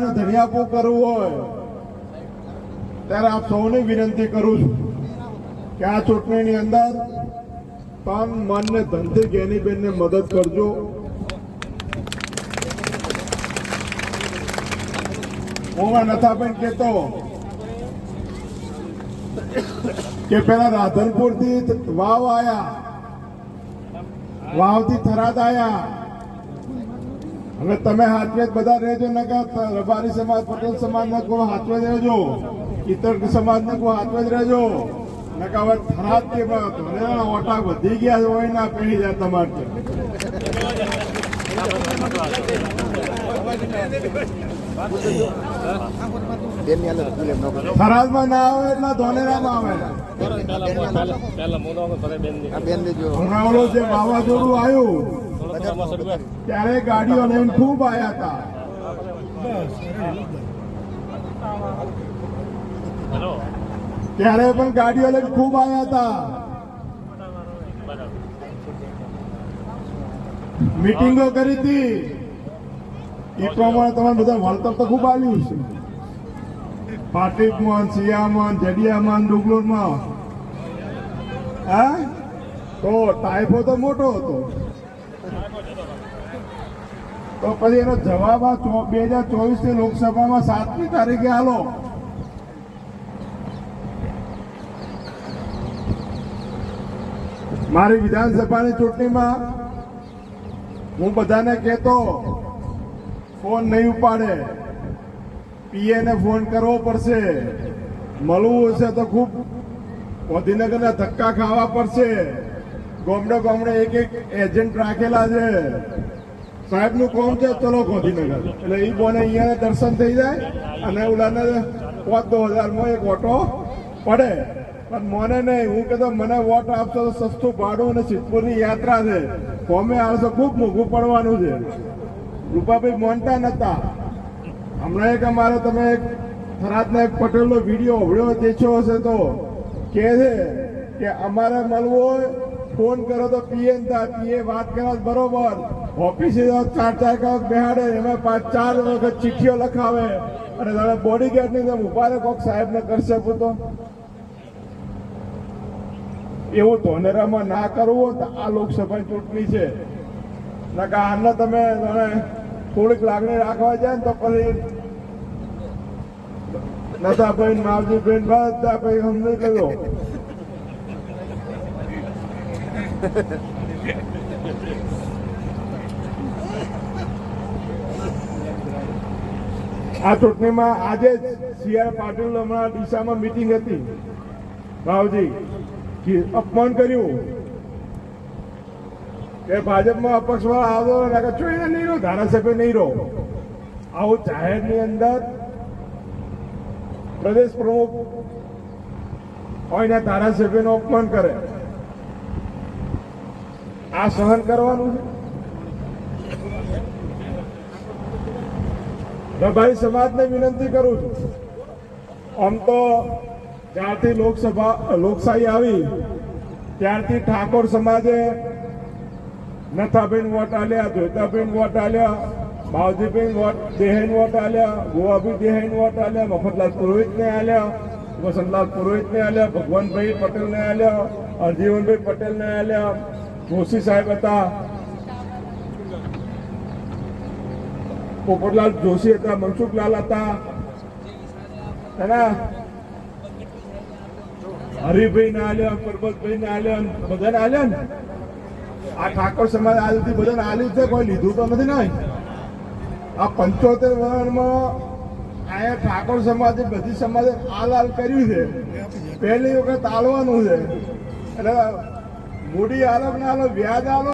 ધોનેરાને ધણિયાપો કરવું હોય ત્યારે આપ સૌને વિનંતી કરું છું કે આ ચૂંટણીની અંદર તન મન ને ધનથી જ્ઞાનીબેનને મદદ કરજો. હું નથાબેન કહેતો કે પેલા રાધનપુર થી વાવ આયા, વાવ થી થરાદ આયા. હવે તમે હાથવે બધા રહેજો ને કે રબારી સમાજ પટેલ સમાજ ને કોઈ હાથવે જ રહેજો, ઇતર સમાજ ને કોઈ હાથવે જ રહેજો ને કે હવે થરાદ કે ઓટા વધી ગયા હોય ના પેઢી જાય તમારે. થરાદમાં ના આવે એટલે ધોનેરામાં આવે. હમણાં જે વાવાઝોડું આવ્યું ત્યારે ગાડીઓ લઈને ખૂબ આવ્યા હતા. ત્યારે પણ ગાડીઓ લઈને ખૂબ આવ્યા હતા. મીટિંગો કરી હતી એ પ્રમાણે તમારે બધા વળતર તો ખૂબ આવ્યું છે. પાટીપમાં, સિયામાં, જડિયામાં, ડુગલોરમાં. હા, તો ટાઈફો તો મોટો હતો. તો પછી એનો જવાબ આ 2024 ની લોકસભામાં 7મી તારીખે આલો. મારી વિધાનસભાની ચૂંટણીમાં હું બધાને કહેતો ફોન નહીં ઉપાડે, પીએ ને ફોન કરવો પડશે, મળવું હશે તો ખૂબ ગાંધીનગરના ધક્કા ખાવા પડશે. ગામડે ગામડે એક એક એજન્ટ રાખેલા છે. સાહેબનું કોમ છે ચલો ગાંધીનગર, એટલે એ બોને અહીંયા દર્શન થઈ જાય અને ઓલાને 5,000 એક ઓટો પડે. પણ મને નહીં, હું કહેતો મને વોટ આપશો તો સસ્તું ભાડું અને સિદ્ધપુરની યાત્રા છે, કોમે આવશો ખૂબ મોંઘું પડવાનું છે. રૂપાભાઈ મોનતા નતા. હમણાં એક અમારે તમે એક થરાદના એક પટેલનો વિડીયો અવળ્યો દેખ્યો હશે તો કહે છે કે અમારે મળવું હોય ફોન કરો તો પીએ પીએ વાત કરો બરોબર, ઓફિસે 4 કલાક બેહાડે, એમાં 5-4 વખત ચિઠ્ઠીઓ લખાવે અને તમે બોડીગાર્ડની જેમ ઉભા રહે કોઈક સાહેબને કરશે પૂતો. એવું ધોનેરામાં ના કરવું તો આ લોકસભાની ચૂંટણી છે ના કે આને તમે થોડીક લાગણી રાખવા જાય ને તો પછી નથાભાઈ, માવજીભાઈ બધા ભાઈ સમજી ગયો. આ ચૂંટણીમાં આજે જ CR પાટીલ હમણાં ડીસામાં મીટિંગ હતી, ભાવજી અપમાન કર્યું કે ભાજપમાં અપક્ષમાં આવતો ચોઈને નહીં રહો, ધારાસભ્ય નહીં રહો. આવું જાહેરની અંદર પ્રદેશ પ્રમુખ હોય ધારાસભ્યનું અપમાન કરે, આ સહન કરવાનું છે. ભાઈ સમાજને વિનંતી કરું છું, આમ તો જ્યારથી લોકશાહી આવી ત્યારથી ઠાકોર સમાજે નથાબેન વોટ આલ્યા, જોતાબેન વોટ આલ્યા, માવજીબેન દેહાઈ વોટ આલ્યા, ગોવાભાઈ દેહાઈ વોટ આલ્યા, મફતલાલ પુરોહિતને આલ્યા, વસંતલાલ પુરોહિતને આલ્યા, ભગવાનભાઈ પટેલને આલ્યા, હરજીવનભાઈ પટેલને આલ્યા, જોશી સાહેબ હતા, પોપટલાલ જોશી હતા, મનસુખલાલ હતા, હરિભાઈ ને આલ્યા, પરબતભાઈ ને આલ્યા, બધાને આલ્યા ને. આ ઠાકોર સમાજ આજથી બધાને આલ્યું છે, કોઈ લીધું તો નથી ને. આ 75 વર્ષમાં અહીંયા ઠાકોર સમાજે બધી સમાજે આલ કર્યું છે. પહેલી વખત આલવાનું છે એટલે મૂડી આલો ને આલો, વ્યાજ આલો.